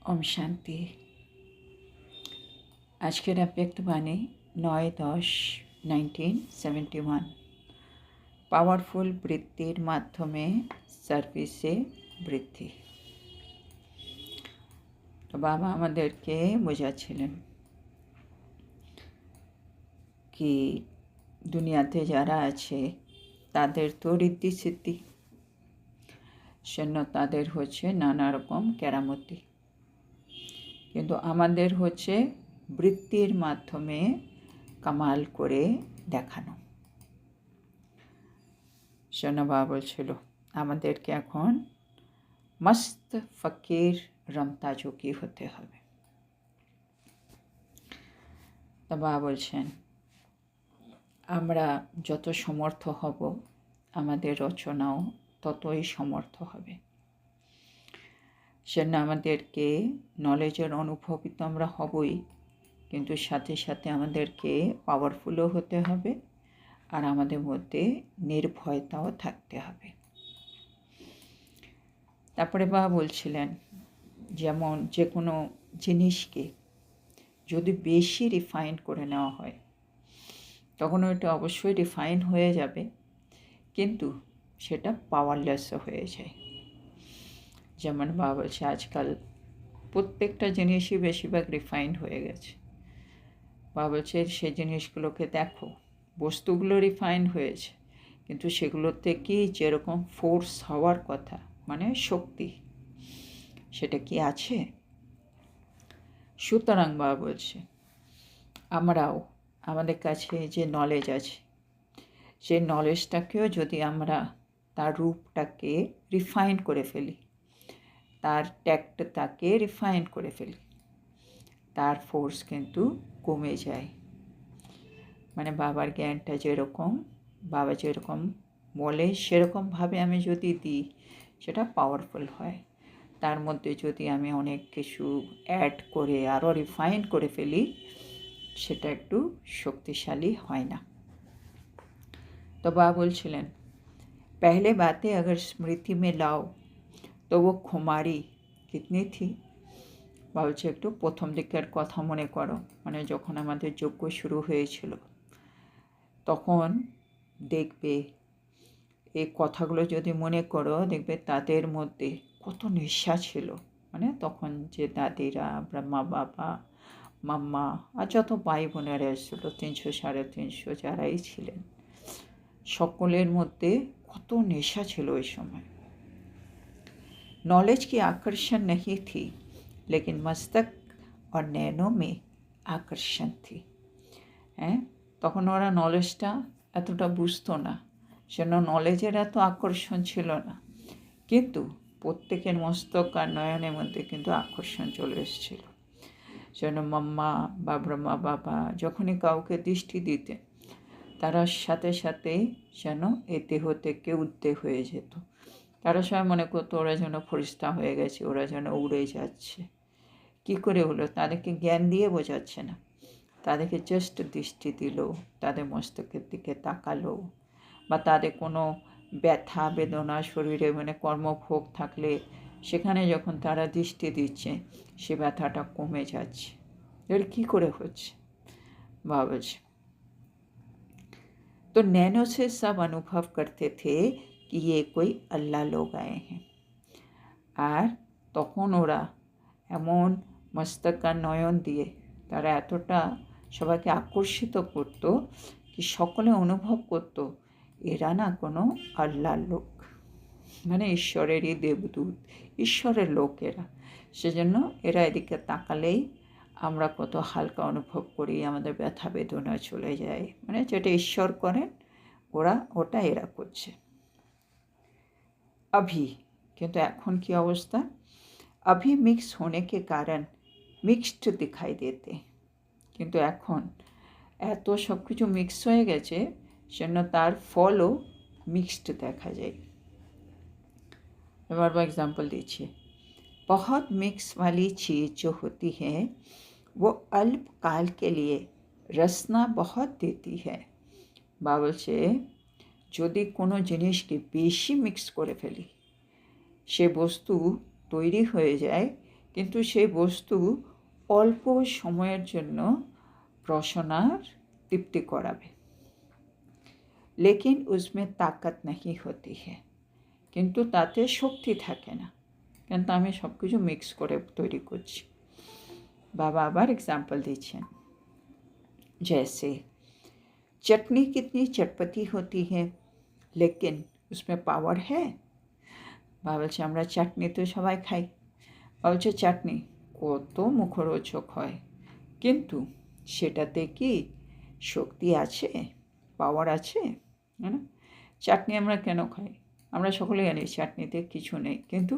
ओम शांति। आज के अव्यक्त वाणी 9/10/1971। पावरफुल বৃত্তির মাধ্যমে সার্ভিসে বৃদ্ধি। তো বাবা আমাদেরকে বোঝাচ্ছিলেন কি দুনিয়াতে যারা আছে তাদের তো ঋদ্ধি সিদ্ধি, সেজন্য তাদের হচ্ছে নানা রকম কেরামতি, কিন্তু আমাদের হচ্ছে বৃত্তির মাধ্যমে কামাল করে দেখানো। সেজন্য বাবা বলছিল আমাদেরকে এখন মস্ত ফকির রমতা যোগী হতে হবে। তো বাবা বলছেন আমরা যত সমর্থ হব আমাদের রচনাও ততই সমর্থ হবে। সেজন্য আমাদেরকে নলেজের অনুভবই তো আমরা হবই, কিন্তু সাথে সাথে আমাদেরকে পাওয়ারফুলও হতে হবে আর আমাদের মধ্যে নির্ভয়তাও থাকতে হবে। তারপরে বাবা বলছিলেন যেমন যে কোনো জিনিসকে যদি বেশি রিফাইন করে নেওয়া হয় তখন ওটা অবশ্যই রিফাইন হয়ে যাবে, কিন্তু সেটা পাওয়ারলেসও হয়ে যায়। যেমন বাবা বলছে আজকাল প্রত্যেকটা জিনিসই বেশিরভাগ রিফাইন্ড হয়ে গেছে। বাবা বলছে সেই জিনিসগুলোকে দেখো, বস্তুগুলো রিফাইন্ড হয়েছে কিন্তু সেগুলোতে কি যেরকম ফোর্স হওয়ার কথা, মানে শক্তি, সেটা কি আছে? সুতরাং বাবা বলছে আমরাও আমাদের কাছে যে নলেজ আছে সেই নলেজটাকেও যদি আমরা তার রূপটাকে রিফাইন করে ফেলি, তার ট্যাক্টটাকে রিফাইন করে ফেলি, তার ফোর্স কিন্তু কমে যায়। মানে বাবার জ্ঞানটা যেরকম বাবা যেরকম বলে সেরকমভাবে আমি যদি দিই সেটা পাওয়ারফুল হয়। তার মধ্যে যদি আমি অনেক কিছু অ্যাড করে আরও রিফাইন করে ফেলি সেটা একটু শক্তিশালী হয় না। তো বাবা বলছিলেন पहले बातें अगर स्मृति में लाओ तो वो खुमारी कितनी थी। বলছে একটু প্রথম দিকের কথা মনে করো, মানে যখন আমাদের যজ্ঞ শুরু হয়েছিল তখন দেখবে এই কথাগুলো যদি মনে করো দেখবে তাদের মধ্যে কত নেশা ছিল। মানে তখন যে দাদিরা, মা বাবা, মাম্মা আর যত ভাই বোনেরা এসেছিলো 300-350 যারাই ছিলেন, সকলের মধ্যে কত নেশা ছিল ওই সময়। नॉलेज की आकर्षण नहीं थी लेकिन मस्तक और नैनों में आकर्षण थी। তখন ওরা নলেজটা এতটা বুঝতো না, সেজন্য নলেজের এত আকর্ষণ ছিল না, কিন্তু প্রত্যেকের মস্তক আর নয়নের মধ্যে কিন্তু আকর্ষণ চলে এসেছিল। সেজন্য মাম্মা বা ব্রহ্মা বাবা যখনই কাউকে দৃষ্টি দিতে তারা সাথে সাথেই যেন এ দেহ থেকে উদ্বেগ হয়ে যেত। তারা সবাই মনে করতো ওরা যেন ফরিস্তা হয়ে গেছে, ওরা যেন উড়ে যাচ্ছে। কি করে হলো? তাদেরকে জ্ঞান দিয়ে বোঝাচ্ছে না, তাদেরকে জাস্ট দৃষ্টি দিল, তাদের মস্তকের দিকে তাকালো, বা তাদের কোনো ব্যথা বেদনা শরীরে মানে কর্মভোগ থাকলে সেখানে যখন তারা দৃষ্টি দিচ্ছে সে ব্যথাটা কমে যাচ্ছে। এর কী করে হচ্ছে? বাবাজি तो नैनो से सब अनुभव करते थे कि ये कोई अल्लाह लोग आए हैं। আর তখন ওরা এমন মস্তক আর নয়ন দিয়ে তারা এতটা সবাইকে আকর্ষিত করত কি সকলে অনুভব করত এরা না কোনো আল্লাহর লোক, মানে ঈশ্বরেরই দেবদূত, ঈশ্বরের লোক এরা। সেজন্য এরা এদিকে তাকালেই আমরা কত হালকা অনুভব করি, আমাদের ব্যথা বেদনা চলে যায়, মানে যেটা ঈশ্বর করেন ওটা এরা করছে। अभी কিন্তু এখন কি অবস্থা? अभी मिक्स होने के कारण मिक्सड दिखाई देते, কিন্তু এখন এত সব কিছু মিক্স হয়ে গেছে সেজন্য তার ফলও মিক্সড দেখা যায়। এবার एग्जाम्पल दीजिए। बहुत मिक्स वाली चीज़ जो होती है वो अल्प काल के लिए रसना बहुत देती है। বা বলছে যদি কোনো জিনিসকে বেশি মিক্স করে ফেলি সে বস্তু তৈরি হয়ে যায় কিন্তু সেই বস্তু অল্প সময়ের জন্য রসনার তৃপ্তি করাবে, लेकिन उसमें ताकत नहीं होती है, কিন্তু তাতে শক্তি থাকে না, কিন্তু আমি সব কিছু মিক্স করে তৈরি করছি। বাবা আবার এক্সাম্পল দিচ্ছেন, जैसे चटनी कितनी चटपटी होती है लेकिन उसमें पावर है। বাবা বলছে আমরা চাটনি তো সবাই খাই, বাবা বলছে চাটনি কত মুখরোচক হয়, কিন্তু সেটাতে কি শক্তি আছে, পাওয়ার আছে? না, চাটনি আমরা কেন খাই? আমরা সকলে জানি চাটনিতে কিছু নেই, কিন্তু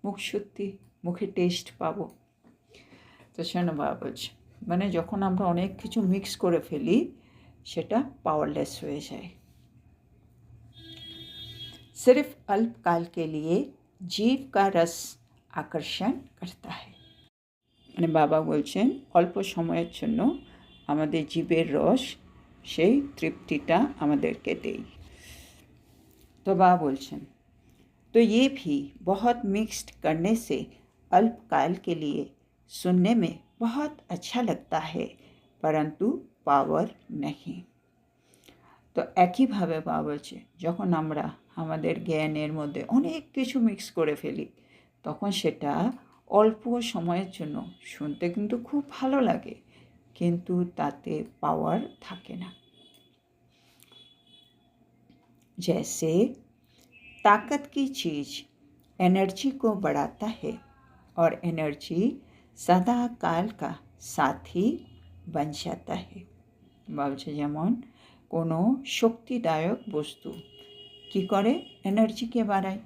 মুখ সত্যি, মুখে টেস্ট পাবো। তো সেটা বাবা বলছে মানে যখন আমরা অনেক কিছু মিক্স করে ফেলি সেটা পাওয়ারলেস হয়ে যায়। सिर्फ अल्पकाल के लिए जीव का रस आकर्षण करता है। মানে বাবা বলছেন অল্প সময়ের জন্য আমাদের জীবের রস সেই তৃপ্তিটা আমাদেরকে দেয়। তো বাবা বলছেন तो ये भी बहुत मिक्स्ड करने से अल्पकाल के लिए सुनने में बहुत अच्छा लगता है परंतु पावर नहीं। তো একইভাবে বাবা বলছে যখন আমরা আমাদের জ্ঞানের মধ্যে অনেক কিছু মিক্স করে ফেলি তখন সেটা অল্প সময়ের জন্য শুনতে কিন্তু খুব ভালো লাগে, কিন্তু তাতে পাওয়ার থাকে না। जैसे ताकत की चीज़ एनर्जी को बढ़ाता है और एनर्जी सदा काल का साथी बन जाता है। বলছে যেমন কোনো শক্তিদায়ক বস্তু কি করে, এনার্জিকে বাড়ায়,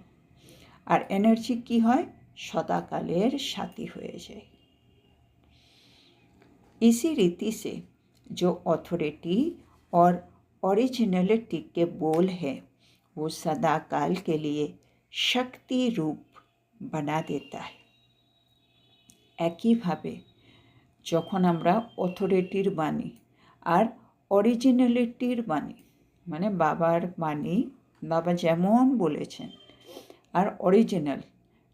আর এনার্জি কি হয়, সদাকালের সাথী হয়ে যায়। इसी रीति से जो अथॉरिटी और ओरिजिनलिटी के बोल है वो सदा काल के लिए शक्ति रूप बना देता है। একইভাবে যখন আমরা অথরিটির বাণী আর অরিজিনালিটির বাণী মানে বাবার বাণী, বাবা যেমন বলেছেন আর অরিজিনাল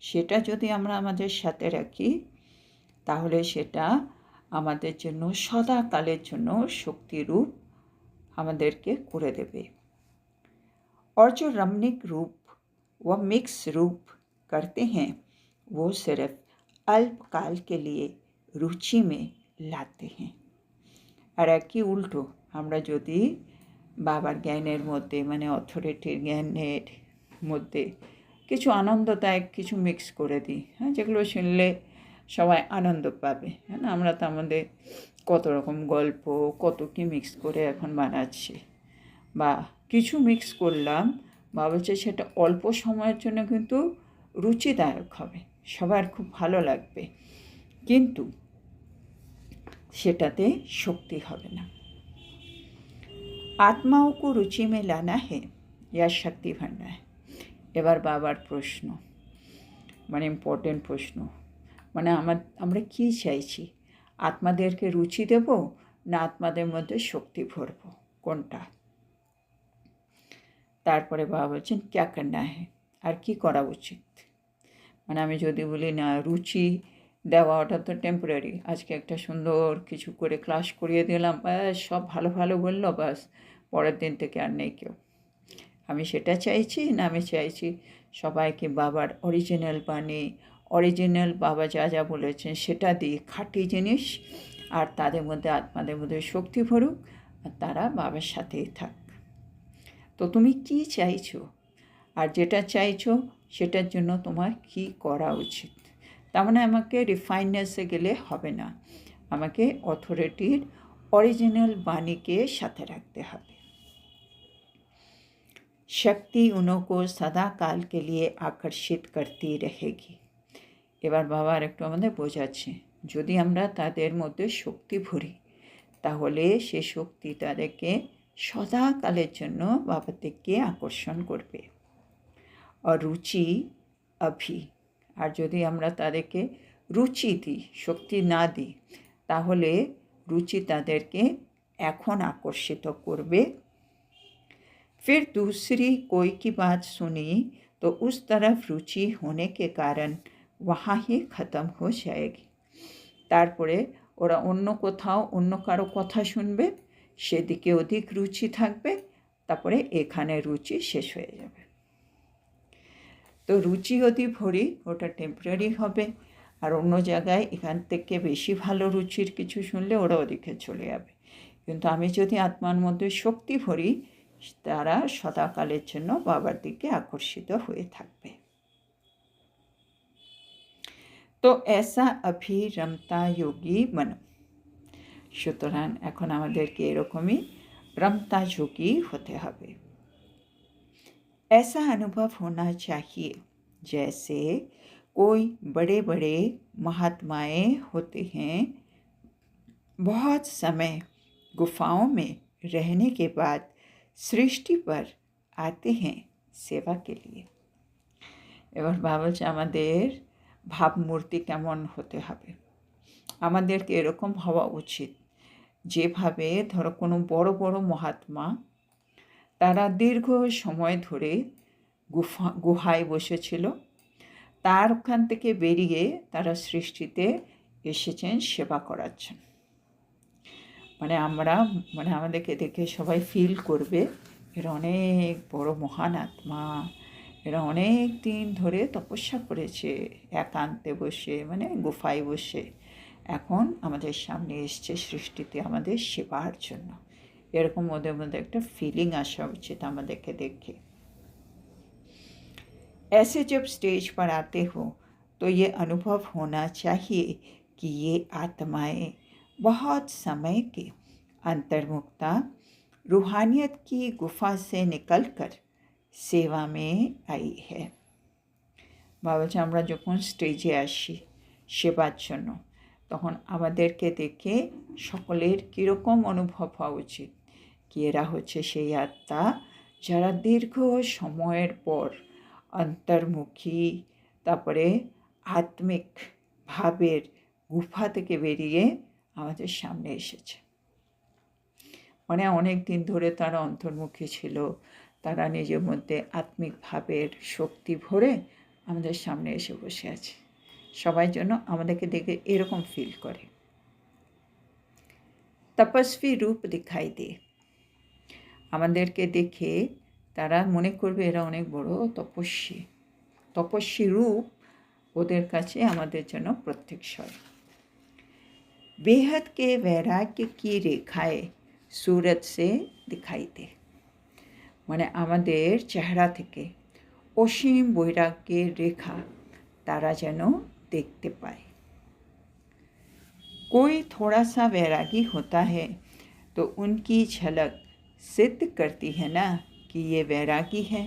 সেটা যদি আমরা আমাদের সাথে রাখি তাহলে সেটা আমাদের জন্য সদাকালের জন্য শক্তিরূপ আমাদেরকে করে দেবে। और जो रमणीक रूप व मिक्स रूप करते हैं वो सिर्फ अल्पकाल के लिए रुचि में लाते हैं। আর একই উল্টো আমরা যদি বাবার জ্ঞানের মধ্যে মানে অথরিটির জ্ঞানের মধ্যে কিছু আনন্দদায়ক কিছু মিক্স করে দিই, হ্যাঁ, যেগুলো শুনলে সবাই আনন্দ পাবে, হ্যাঁ না, আমরা তো আমাদের কত রকম গল্প কত কি মিক্স করে এখন বানাচ্ছি, বা কিছু মিক্স করলাম বা বলছে সেটা অল্প সময়ের জন্য কিন্তু রুচিদায়ক হবে, সবার খুব ভালো লাগবে, কিন্তু সেটাতে শক্তি হবে না। आत्माओं को रुचि में लाना है या शक्ति भरना है। এবার বাবার প্রশ্ন মানে ইম্পর্টেন্ট প্রশ্ন, মানে আমরা কি চাইছি, আত্মাদেরকে রুচি দেব না আত্মাদের মধ্যে শক্তি ভরব, কোনটা? তারপরে বাবা বলছেন ক্যা করনা হ্যায়, আর কি করা উচিত। মানে আমি যদি বলি না রুচি দেওয়া ওটা তো টেম্পোরারি, আজকে একটা সুন্দর কিছু করে ক্লাস করিয়ে দিলাম, ব্যাস সব ভালো ভালো বললো, বাস পরের দিন থেকে আর নেই কেউ। আমি সেটা চাইছি না, আমি চাইছি সবাইকে বাবার অরিজিনাল বাণী, অরিজিনাল বাবা যা যা বলেছেন সেটা দিই, খাঁটি জিনিস, আর তাদের মধ্যে আত্মাদের মধ্যে শক্তি ভরুক আর তারা বাবার সাথেই থাক। তো তুমি কি চাইছো, আর যেটা চাইছো সেটার জন্য তোমার কি করা উচিত। তার মানে আমাকে রিফাইনেসে গেলে হবে না, আমাকে অথরিটির অরিজিনাল বাণীকে সাথে রাখতে হবে। शक्ति उनको सदा काल के लिए आकर्षित करती रहेगी। এবার বাবা আর একটু আমাদের বোঝাচ্ছে যদি আমরা তাদের মধ্যে শক্তি ভরি তাহলে সে শক্তি তাদেরকে সদাকালের জন্য বাবার দিকে আকর্ষণ করবে। আর রুচি অভি, আর যদি আমরা তাদেরকে রুচি দিই, শক্তি না দিই, তাহলে রুচি তাদেরকে এখন আকর্ষিত করবে। फिर दूसरी कोई की बात सुनी तो उस तरफ रुचि होने के कारण वहाँ ही ख़त्म हो जाएगी। তারপরে ওরা অন্য কোথাও অন্য কারো কথা শুনবে, সেদিকে অধিক রুচি থাকবে, তারপরে এখানে রুচি শেষ হয়ে যাবে। তো রুচি অতি ভরি, ওটা টেম্পোরারি হবে, আর অন্য জায়গায় এখান থেকে বেশি ভালো রুচির কিছু শুনলে ওরা ওদিকে চলে যাবে। কিন্তু আমি যদি আত্মার মধ্যে শক্তি ভরি, তারা সদাকালের জন্য বাবার দিকে আকর্ষিত হয়ে থাকবে। তো ऐसा अभी रमता योगी बनो। সুতরাং এখন আমাদেরকে এরকমই रमता योगी होते হবে। ऐसा अनुभव होना चाहिए जैसे कोई बड़े बड़े महात्माएं होते हैं, बहुत समय गुफाओं में रहने के बाद सृष्टि पर आते हैं सेवा के लिए। এবার ভাবছে আমাদের ভাবমূর্তি কেমন হতে হবে। আমাদেরকে এরকম হওয়া উচিত যেভাবে ধরো কোনো বড় বড় মহাত্মা, তারা দীর্ঘ সময় ধরে গুহায় বসেছিল, তার ওখান থেকে বেরিয়ে তারা সৃষ্টিতে এসেছেন সেবা করার জন্য। মানে আমাদেরকে দেখে সবাই ফিল করবে এরা অনেক বড় মহান আত্মা, এরা অনেক দিন ধরে তপস্যা করেছে একান্তে বসে, মানে গুফায় বসে, এখন আমাদের সামনে এসছে সৃষ্টিতে আমাদের সেবার জন্য। এরকম ওদের মধ্যে একটা ফিলিং আসা উচিত আমাদেরকে দেখে। ऐसे जब स्टेज पर आते हो तो ये अनुभव होना चाहिए कि ये आत्माएं बहुत समय के अंतर्मुक्ता रूहानियत की गुफा से निकलकर सेवा में आई है। বাবা আমরা যখন স্টেজে আসি সেবার জন্য, তখন আমাদেরকে দেখে সকলের কীরকম অনুভব হওয়া উচিত কি এরা হচ্ছে সেই আত্মা যারা দীর্ঘ সময়ের পর অন্তর্মুখী, তারপরে আত্মিক ভাবের গুফা থেকে বেরিয়ে আমাদের সামনে এসেছে। মানে অনেক দিন ধরে তারা অন্তর্মুখী ছিল, তারা নিজের মধ্যে আত্মিক ভাবের শক্তি ভরে আমাদের সামনে এসে বসে আছে। সবাই যেন আমাদেরকে দেখে এরকম ফিল করে। তপস্বী রূপ দিখাই দে, আমাদেরকে দেখে তারা মনে করবে এরা অনেক বড় তপস্বী রূপ ওদের কাছে আমাদের জন্য প্রত্যক্ষর। बेहद के वैराग्य की रेखाएं सूरत से दिखाई दे, মানে আমাদের চেহারা থেকে অসীম বৈরাগ্যের রেখা তারা যেন देखते पाए। कोई थोड़ा सा वैरागी होता है तो उनकी झलक सिद्ध करती है ना कि ये वैरागी है।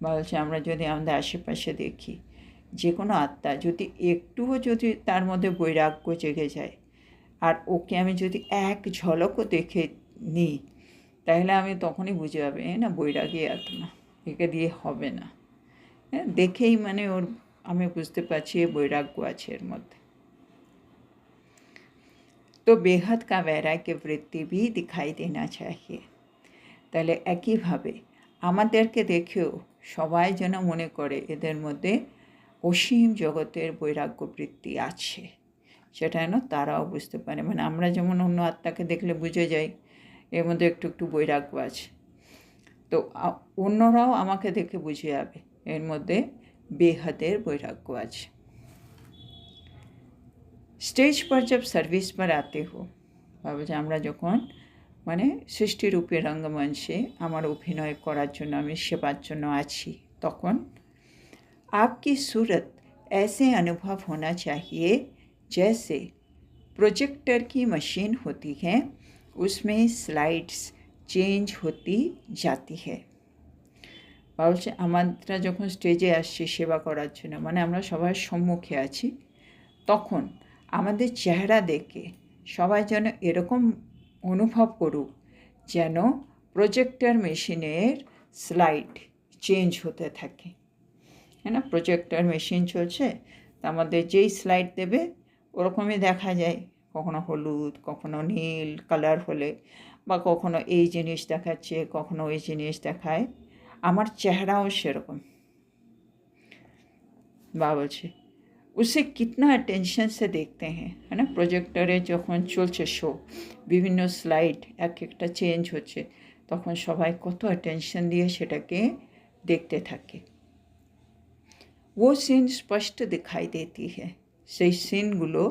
বলছে আমরা যদি আমাদের আশেপাশে দেখি যে কোনো আত্মা যদি একটুও যদি তার মধ্যে বৈরাগ্য জেগে যায়, আর ওকে আমি যদি এক ঝলকও দেখে নিই, তাহলে আমি তখনই বুঝে যাবে না বৈরাগী আত্মা, একে দিয়ে হবে না। হ্যাঁ, দেখেই মানে ওর আমি বুঝতে পারছি বৈরাগ্য আছে এর মধ্যে। তো বেহদ কা वैराग्य वृत्ति भी दिखाई देना चाहिए। তাহলে একইভাবে আমাদেরকে দেখেও সবাই যেন মনে করে এদের মধ্যে অসীম জগতের বৈরাগ্য বৃত্তি আছে, সেটা যেন তারাও বুঝতে পারে। মানে আমরা যেমন অন্য আত্মাকে দেখলে বুঝে যাই এর মধ্যে একটু একটু বৈরাগ্য আছে, তো অন্যরাও আমাকে দেখে বুঝে যাবে এর মধ্যে বেহদের বৈরাগ্য আছে। স্টেজ पर जब सर्विस पर आते हो, ভাবে যে আমরা যখন মানে সৃষ্টিরূপে রঙ্গমঞ্চে আমার অভিনয় করার জন্য আমি সেবার জন্য আছি, তখন आपकी सूरत ऐसे अनुभव होना चाहिए जैसे प्रोजेक्टर की मशीन होती है, उसमें स्लाइड्स चेंज होती जाती है। বলছে আমরা যখন স্টেজে আসছি সেবা করার জন্য, মানে আমরা সবার সম্মুখে আছি, তখন আমাদের চেহারা দেখে সবাই যেন এরকম অনুভব করুক যেন প্রজেক্টর মেশিনের স্লাইড চেঞ্জ হতে থাকে। হ্যাঁ না, প্রজেক্টর মেশিন চলছে, তা আমাদের যেই স্লাইড দেবে ওরকমই দেখা যায়, কখনো হলুদ কখনো নীল কালার হলে, বা কখনো এই জিনিস দেখাচ্ছে কখনো ওই জিনিস দেখায়। আমার চেহারাও সেরকম। বা বলছে उसे कितना अटेंशन से देखते हैं, है ना। प्रोजेक्टरे যখন চলছে শো, বিভিন্ন স্লাইড এক একটা চেঞ্জ হচ্ছে, তখন সবাই কত অ্যাটেনশন দিয়ে সেটাকে দেখতে থাকে। वो सीन स्पष्ट दिखाई देती है, সেই সিনগুলো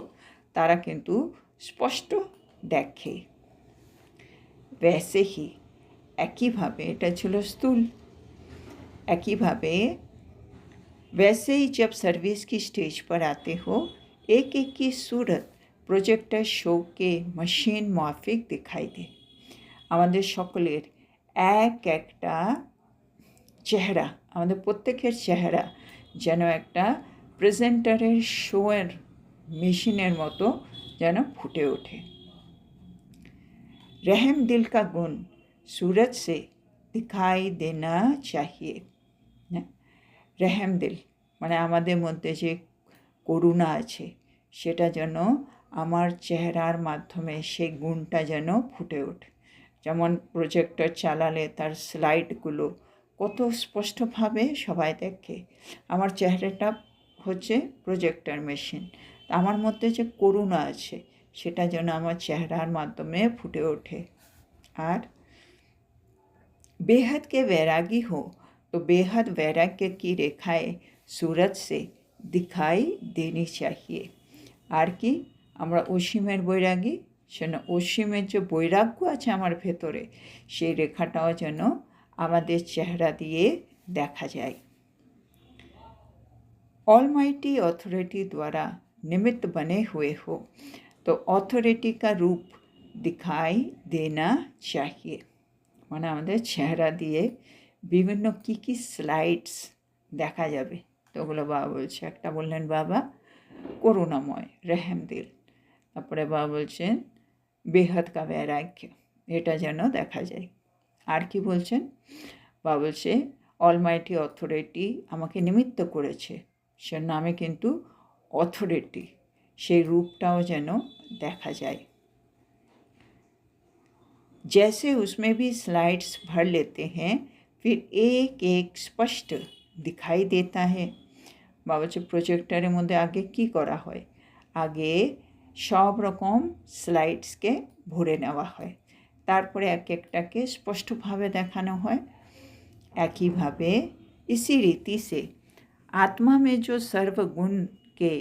তারা কিন্তু স্পষ্ট দেখে। वैसे ही একইভাবে, এটা ছিল স্থূল, একইভাবে वैसे ही जब सर्विस की स्टेज पर आते हो, एक एक की सूरत प्रोजेक्टर शो के मशीन माफिक दिखाई दे। আমাদের সকলের এক একটা চেহারা, আমাদের প্রত্যেকের চেহারা যেন একটা প্রেজেন্টারের শোয়ের মেশিনের মতো যেন ফুটে ওঠে। रहम दिल का गुण सूरज से दिखाई देना चाहिए। রেহেম দিল মানে আমাদের মধ্যে যে করুণা আছে, সেটা যেন আমার চেহারার মাধ্যমে সেই গুণটা যেন ফুটে ওঠে। যেমন প্রজেক্টর চালালে তার স্লাইডগুলো কত স্পষ্টভাবে সবাই দেখে। আমার চেহারাটা হচ্ছে প্রজেক্টর মেশিন, আমার মধ্যে যে করুণা আছে সেটা যেন আমার চেহারার মাধ্যমে ফুটে ওঠে। আর बेहद के वैरागी हो तो बेहद वैराग्य की रेखाएं सूरज से दिखाई देनी चाहिए। আর কি, আমরা অসীমের বৈরাগী, যেন অসীমের যে বৈরাগ্য আছে আমার ভেতরে, সেই রেখাটাও যেন আমাদের চেহারা দিয়ে দেখা যায়। ऑलमाइटी अथॉरिटी द्वारा निमित्त बने हुए हो तो अथॉरिटी का रूप दिखाई देना चाहिए। মানে আমাদের চেহারা দিয়ে বিভিন্ন কী স্লাইডস দেখা যাবে, তো ওগুলো বাবা বলছে। একটা বললেন বাবা করুণাময়, রেহেম দিল। তারপরে বাবা বলছেন বেহাদ কা বৈরাগ্য, এটা যেন দেখা যায়। আর কি বলছেন, বাবা বলছে অলমাইটি অথরিটি আমাকে নিমিত্ত করেছে, সে নামে কিন্তু অথরিটি, সেই রূপটাও যেন দেখা যায়। जैसे उसमें भी स्लाइड्स भर लेते हैं, फिर एक एक स्पष्ट दिखाई देता है। বাবা হচ্ছে প্রজেক্টরের মধ্যে আগে কি করা হয়, আগে সব রকম স্লাইডসকে ভরে নেওয়া হয়, তারপরে এক একটাকে স্পষ্টভাবে দেখানো হয়। একইভাবে इसी रीति से आत्मा में जो सर्वगुण के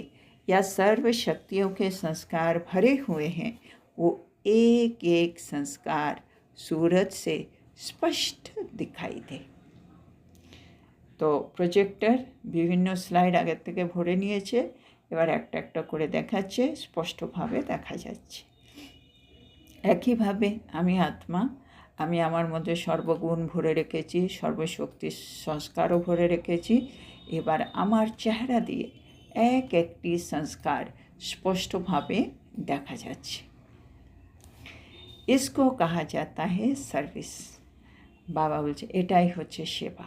या सर्व शक्तियों के संस्कार भरे हुए हैं, वो एक एक संस्कार सूरज से स्पष्ट दिखाई दे। তো প্রজেক্টর বিভিন্ন স্লাইড আগের থেকে ভরে নিয়েছে, এবার একটা একটা করে দেখাচ্ছে, স্পষ্টভাবে দেখা যাচ্ছে। একইভাবে আমি আত্মা, আমি আমার মধ্যে সর্বগুণ ভরে রেখেছি, সর্বশক্তির সংস্কারও ভরে রেখেছি। এবার আমার চেহারা দিয়ে এক একটি সংস্কার স্পষ্টভাবে দেখা যাচ্ছে। इसको कहा जाता है सर्विस। বাবা বলছে এটাই হচ্ছে সেবা,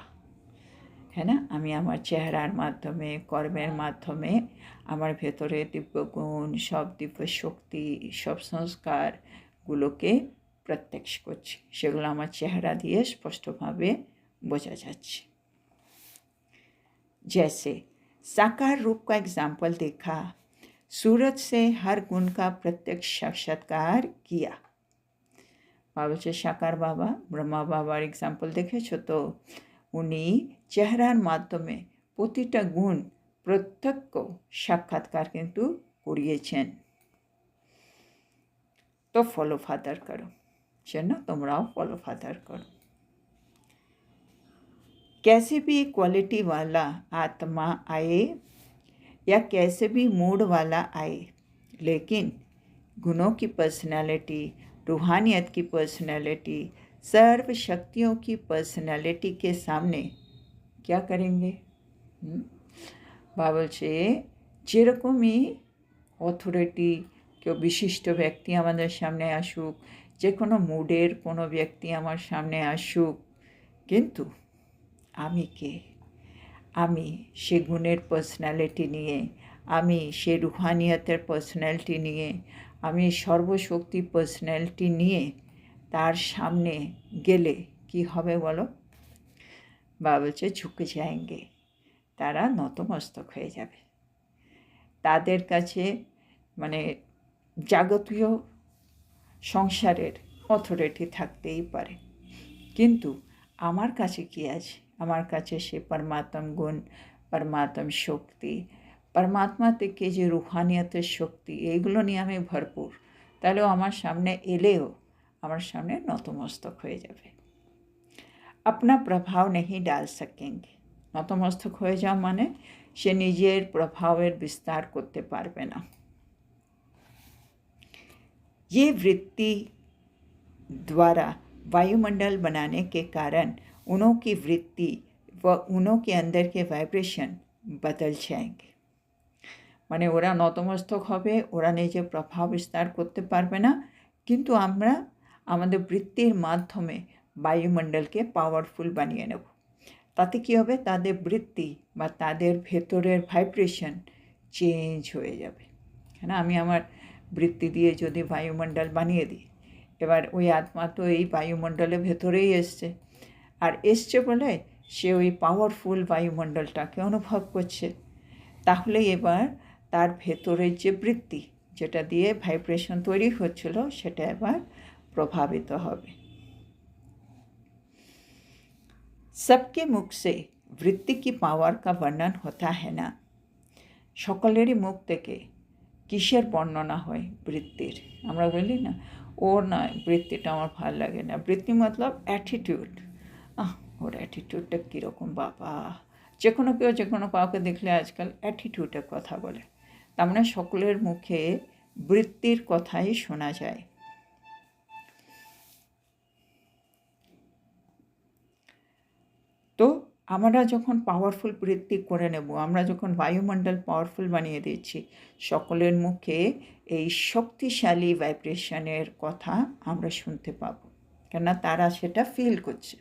হ্যাঁ না। আমি আমার চেহারার মাধ্যমে, কর্মের মাধ্যমে আমার ভেতরে দিব্যগুণ, সব দিব্য শক্তি, সব সংস্কারগুলোকে প্রত্যক্ষ করছি, সেগুলো আমার চেহারা দিয়ে স্পষ্টভাবে বোঝা যাচ্ছে। जैसे साकार रूप का एग्जाम्पल देखा, सूरज से हर गुण का प्रत्यक्ष साक्षात्कार किया। বাবা হচ্ছে সাকার বাবা, ব্রহ্মা বাবার এক্সাম্পল দেখেছো তো, উনি চেহারার মাধ্যমে প্রতিটা গুণ প্রত্যক্ষ সাক্ষাৎকার কিন্তু করিয়েছেন। তো ফলো ফাদার করো, যেন তোমরাও ফলো ফাদার করো। कैसे भी क्वालिटी वाला आत्मा आए या कैसे भी मूड वाला आए, लेकिन गुणों की पर्सनालिटी, रूहानियत की पर्सनालिटी, सर्व शक्तियों की पर्सनालिटी के सामने क्या करेंगे। बाबा से যেরকমই অথরিটি, কেউ বিশিষ্ট ব্যক্তি আমাদের সামনে আসুক, যে কোনো মুডের কোনো ব্যক্তি আমার সামনে আসুক, কিন্তু আমি কে, আমি সে গুণের পার্সোনালিটি নিয়ে, আমি সে রুহানিয়তের পার্সোনালিটি নিয়ে, আমি সর্বশক্তি পার্সোনালিটি নিয়ে তার সামনে গেলে কি হবে বলো। বাবা বলছে ঝুঁকে যাएंगे, তারা নতমস্তক হয়ে যাবে। তাদের কাছে মানে যাবতীয় সংসারের অথরিটি থাকতেই পারে, কিন্তু আমার কাছে কি আছে? আমার কাছে সে পরমাত্ম গুণ, পরমাত্ম শক্তি, পরমাত্মা থেকে যে রুহানিয়তের শক্তি, এইগুলো নিয়ে আমি ভরপুর। তাহলেও আমার সামনে এলেও আমার সামনে নতমস্তক হয়ে যাবে। अपना प्रभाव नहीं डाल सकेंगे। নতমস্তক হয়ে যাওয়া মানে সে নিজের প্রভাবের বিস্তার করতে পারবে না। ये वृत्ति द्वारा वायुमंडल बनाने के कारण उनों की वृत्ति व उनों के अंदर के वाइब्रेशन बदल जाएंगे। মানে ওরা নতমস্তক হবে, ওরা নিজের প্রভাব বিস্তার করতে পারবে না, কিন্তু আমরা আমাদের বৃত্তির মাধ্যমে বায়ুমণ্ডলকে পাওয়ারফুল বানিয়ে নেব। তাতে কী হবে? তাদের বৃত্তি বা তাদের ভেতরের ভাইব্রেশন চেঞ্জ হয়ে যাবে। হ্যাঁ, আমি আমার বৃত্তি দিয়ে যদি বায়ুমণ্ডল বানিয়ে দিই, এবার ওই আত্মা তো এই বায়ুমণ্ডলের ভেতরেই এসছে, আর এসছে বলে সে ওই পাওয়ারফুল বায়ুমণ্ডলটাকে অনুভব করছে। তাহলে এবার তার ভেতরের যে বৃত্তি, যেটা দিয়ে ভাইব্রেশন তৈরি হচ্ছিল, সেটা এবার প্রভাবিত হবে। सबके मुख से वृत्ति की पावर का वर्णन होता है ना। সকলেরই মুখ থেকে কিসের বর্ণনা হয়? বৃত্তির। আমরা বলি না, ওর না বৃত্তিটা আমার ভালো লাগে না। বৃত্তি মতলব অ্যাটিটিউড। ওর অ্যাটিটিউডটা কীরকম বাবা! যে কোনো কেউ যে কোনো কাউকে দেখলে আজকাল অ্যাটিটিউডের কথা বলে। তার মানে সকলের মুখে বৃত্তির কথাই শোনা যায়। তো আমরা যখন পাওয়ারফুল বৃত্তি করে নেব, আমরা যখন বায়ুমণ্ডল পাওয়ারফুল বানিয়ে দিচ্ছি, সকলের মুখে এই শক্তিশালী ভাইব্রেশনের কথা আমরা শুনতে পাবো, কেননা তারা সেটা ফিল করছে।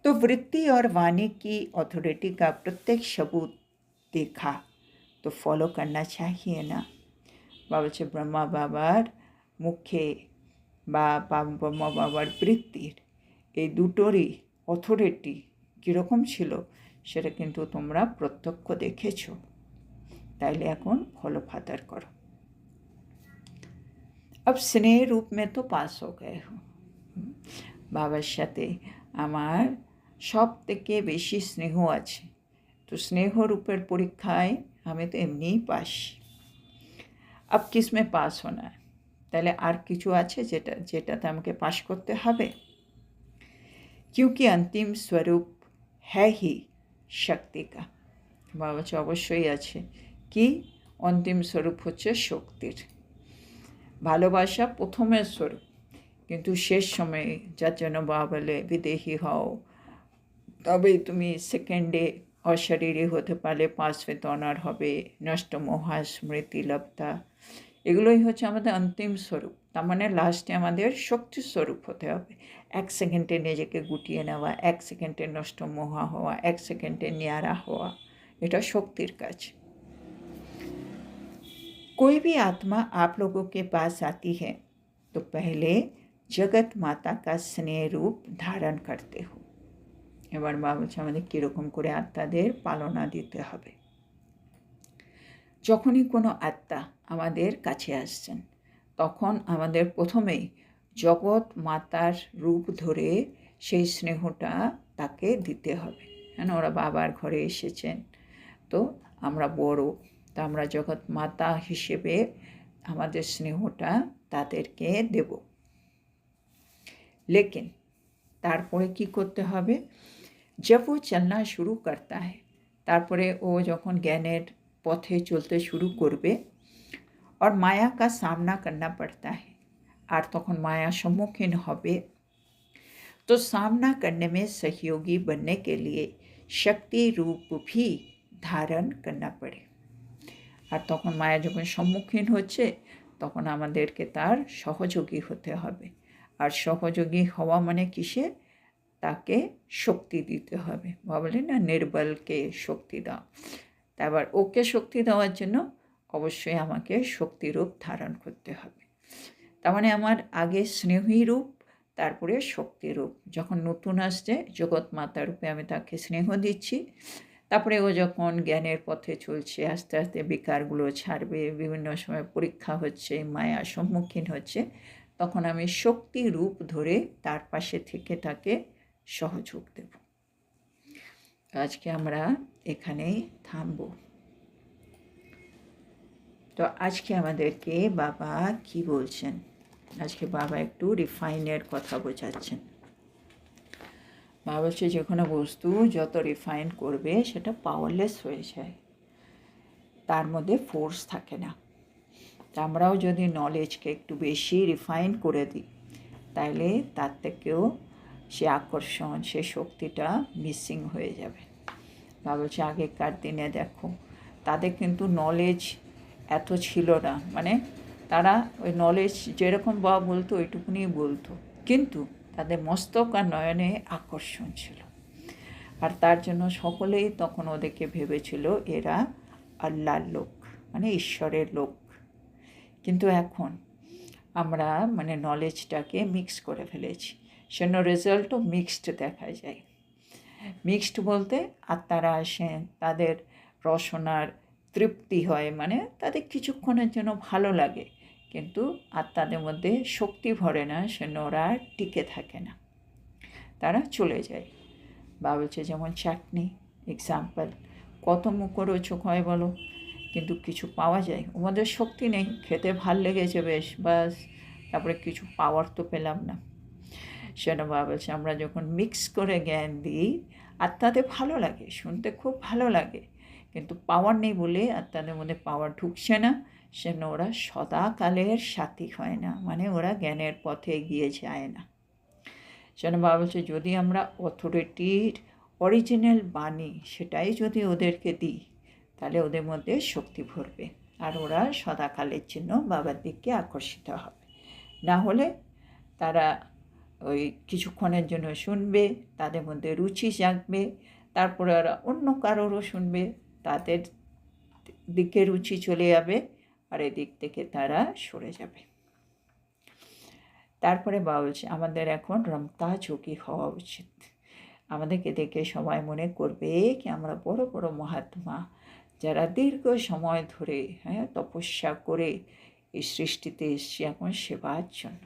तो वृत्ति और वाणी की अथॉरिटी का प्रत्येक सबूत देखा तो फॉलो करना चाहिए ना। বলছে ব্রহ্মা বাবার মুখে বা ব্রহ্মা বাবার বৃত্তির এই দুটোরই অথরিটি কীরকম ছিল সেটা কিন্তু তোমরা প্রত্যক্ষ দেখেছো, তাইলে এখন ফলো ফাদার করো। अब स्नेह रूप में तो पास हो गए हो। বাবার সাথে আমার সব থেকে বেশি স্নেহ আছে, তো স্নেহ রূপের পরীক্ষায় আমি তো এমনিই পাস। अब किस में पास होना है? তাহলে আর কিছু আছে যেটাতে আমাকে পাস করতে হবে? क्योंकि अंतिम स्वरूप है ही शक्ति का। বাবা অবশ্যই আছে। কি অন্তিম স্বরূপ? হচ্ছে শক্তির। ভালোবাসা প্রথমের স্বরূপ, কিন্তু শেষ সময়ে যার জন্য বাবা বলে বিদেহী হও, তবেই তুমি সেকেন্ডে অশরীরী হতে পারলে পাঁচবে তনার হবে, নষ্ট মহা স্মৃতি লব্ধা। এগুলোই হচ্ছে আমাদের অন্তিম স্বরূপ। তার মানে লাস্টে আমাদের শক্তির স্বরূপ হতে হবে। এক সেকেন্ডে নিজেকে গুটিয়ে নেওয়া, এক সেকেন্ডে নষ্ট মহা হওয়া, এক সেকেন্ডে ন্যাড়া হওয়া, এটা শক্তির কাজ। कोई भी आत्मा आप लोगों के पास आती है तो पहले जगत माता का स्नेह रूप धारण करते हो। এবার বাবা বলছে আমাদের কীরকম করে আত্মাদের পালনা দিতে হবে। যখনই কোনো আত্মা আমাদের কাছে আসছেন, তখন আমাদের প্রথমেই জগৎ মাতার রূপ ধরে সেই স্নেহটা তাকে দিতে হবে। হ্যাঁ, ওরা বাবার ঘরে এসেছেন, তো আমরা বড়, তা আমরা জগৎ মাতা হিসেবে আমাদের স্নেহটা তাদেরকে দেব। लेकिन তারপরে কি করতে হবে? जब वो चलना शुरू करता है, তারপরে ও যখন জ্ঞানের পথে চলতে শুরু করবে, और माया का सामना करना पड़ता है, আর তখন মায়া সম্মুখীন হবে, तो सामना करने में सहयोगी बनने के लिए शक्ति रूप भी धारण करना पड़े। আর তখন মায়া যখন সম্মুখীন হচ্ছে, তখন আমাদেরকে তার সহযোগী হতে হবে। আর সহযোগী হওয়া মানে কিসে? তাকে শক্তি দিতে হবে। বলে না, নির্বলকে শক্তি দাও। তারপর ওকে শক্তি দেওয়ার জন্য অবশ্যই আমাকে শক্তিরূপ ধারণ করতে হবে। তার মানে আমার আগে স্নেহী রূপ, তারপরে শক্তিরূপ। যখন নতুন আসছে জগৎ মাতা রূপে আমি তাকে স্নেহ দিচ্ছি, তারপরে ও যখন জ্ঞানের পথে চলছে, আস্তে আস্তে বিকারগুলো ছাড়বে, বিভিন্ন সময় পরীক্ষা হচ্ছে, মায়ার সম্মুখীন হচ্ছে, তখন আমি শক্তি রূপ ধরে তার পাশে থেকে তাকে সহযোগ দেব। আজকে আমরা এখানেই থামব। তো আজকে আমাদেরকে বাবা কি বলছেন? আজকে বাবা একটু রিফাইনের কথা বোঝাচ্ছেন। বাবা বলছে যে কোনো বস্তু যত রিফাইন করবে সেটা পাওয়ারলেস হয়ে যায়, তার মধ্যে ফোর্স থাকে না। তা আমরাও যদি নলেজকে একটু বেশি রিফাইন করে দিই, তাহলে তার থেকেও সে আকর্ষণ, সে শক্তিটা মিসিং হয়ে যাবে। বাবা বলছে আগেকার দিনে দেখো, তাদের কিন্তু নলেজ এত ছিল না, মানে তারা ওই নলেজ যেরকম বাবা বলতো ওইটুকুনি বলতো, কিন্তু তাদের মস্তক আর নয়নে আকর্ষণ ছিল। আর তার জন্য সকলেই তখন ওদেরকে ভেবেছিল এরা আল্লাহর লোক, মানে ঈশ্বরের লোক। কিন্তু এখন আমরা মানে নলেজটাকে মিক্স করে ফেলেছি, সেজন্য রেজাল্টও মিক্সড দেখা যায়। মিক্সড বলতে আত্মারা আসেন, তাদের রসনার তৃপ্তি হয়, মানে তাদের কিছুক্ষণের জন্য ভালো লাগে, কিন্তু আত্মাদের মধ্যে শক্তি ভরে না, সেজন্য ওরা টিকে থাকে না, তারা চলে যায়। বা বলছে যেমন চাটনি এক্সাম্পল, কত মুখরোচক হয় বলো, কিন্তু কিছু পাওয়া যায়, ওদের শক্তি নেই, খেতে ভাল লেগেছে বেশ, বাস, তারপরে কিছু পাওয়ার তো পেলাম না। সেটা বাবা বলছে আমরা যখন মিক্স করে জ্ঞান দিই, আত্মাদের ভালো লাগে, শুনতে খুব ভালো লাগে, কিন্তু পাওয়ার নেই বলে আত্মাদের মধ্যে পাওয়ার ঢুকছে না, সেজন্য ওরা সদাকালের সাথী হয় না, মানে ওরা জ্ঞানের পথে এগিয়ে যায় না। সেজন্য বাবা বলছে যদি আমরা অথরিটির অরিজিনাল বাণী সেটাই যদি ওদেরকে দিই, তাহলে ওদের মধ্যে শক্তি ভরবে, আর ওরা সদাকালের জন্য বাবার দিকে আকর্ষিত হবে। না হলে তারা ওই কিছুক্ষণের জন্য শুনবে, তাদের মধ্যে রুচি জাগবে, তারপরে ওরা অন্য কারোরও শুনবে, তাদের দিকে রুচি চলে যাবে, আর এদিক থেকে তারা সরে যাবে। তারপরে বাবা বলছে আমাদের এখন রমতা যোগী হওয়া উচিত। আমাদেরকে দেখে সবাই মনে করবে কি আমরা বড় বড় মহাত্মা, যারা দীর্ঘ সময় ধরে তপস্যা করে এই সৃষ্টিতে এসছি এখন সেবার জন্য।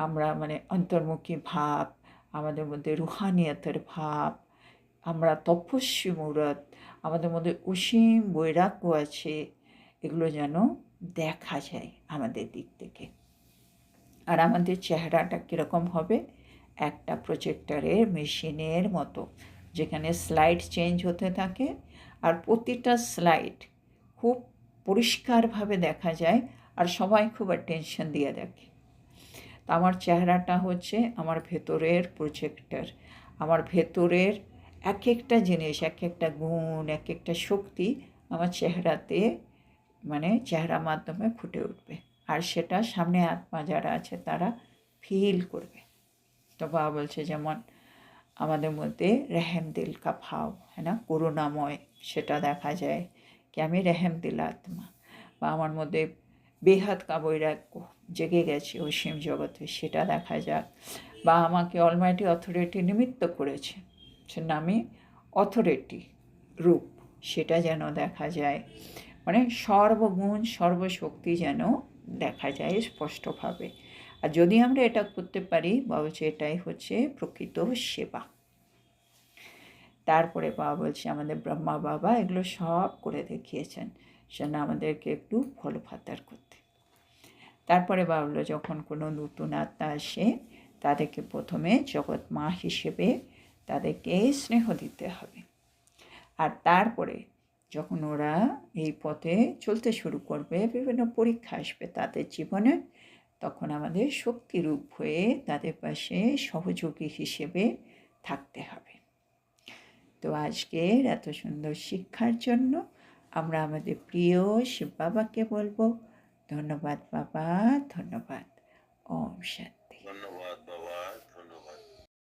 আমরা মানে অন্তর্মুখী ভাব, আমাদের মধ্যে রুহানিয়তের ভাব, আমরা তপস্বী মূরত, আমাদের মধ্যে অসীম বৈরাগ্য আছে, এগুলো যেন দেখা যায় আমাদের দিক থেকে। আর আমাদের চেহারাটা কীরকম হবে? একটা প্রজেক্টরের মেশিনের মতো, যেখানে স্লাইড চেঞ্জ হতে থাকে, আর প্রতিটা স্লাইড খুব পরিষ্কারভাবে দেখা যায়, আর সবাই খুব অ্যাটেনশন দিয়ে দেখে। তা আমার চেহারাটা হচ্ছে আমার ভেতরের প্রজেক্টর, আমার ভেতরের এক একটা জিনিস, এক একটা গুণ, এক একটা শক্তি আমার চেহারাতে, মানে চেহারার মাধ্যমে ফুটে উঠবে, আর সেটা সামনে আত্মা যারা আছে তারা ফিল করবে। তো বাবা বলছে যেমন আমাদের মধ্যে রেহেম দিল কা ভাব, হ্যাঁ না, করুণাময়, সেটা দেখা যায় কি আমি রেহেম দিল আত্মা, বা আমার মধ্যে বেহাত কা বৈরাগ্য জেগে গেছে অসীম জগতে, সেটা দেখা যাক, বা আমাকে অলমাইটি অথরিটি নিমিত্ত করেছে, সে আমি অথরিটি রূপ, সেটা যেন দেখা যায়, মানে সর্বগুণ সর্বশক্তি যেন দেখা যায় স্পষ্টভাবে। আর যদি আমরা এটা করতে পারি, বাবা বলছে এটাই হচ্ছে প্রকৃত সেবা। তারপরে বাবা বলছে আমাদের ব্রহ্মা বাবা এগুলো সব করে দেখিয়েছেন, সেজন্য আমাদেরকে একটু ফলো ফাতার করতে। তারপরে বাবা বললো যখন কোনো নতুন আত্মা আসে, তাদেরকে প্রথমে জগৎ মা হিসেবে তাদেরকে স্নেহ দিতে হবে, আর তারপরে যখন ওরা এই পথে চলতে শুরু করবে, বিভিন্ন পরীক্ষা আসবে তাদের জীবনে, তখন আমাদের শক্তিরূপ হয়ে তাদের পাশে সহযোগী হিসেবে থাকতে হবে। তো আজকের এত সুন্দর শিক্ষার জন্য আমরা আমাদের প্রিয় শিব বাবাকে বলবো ধন্যবাদ বাবা, ধন্যবাদ। ওম শান্তি।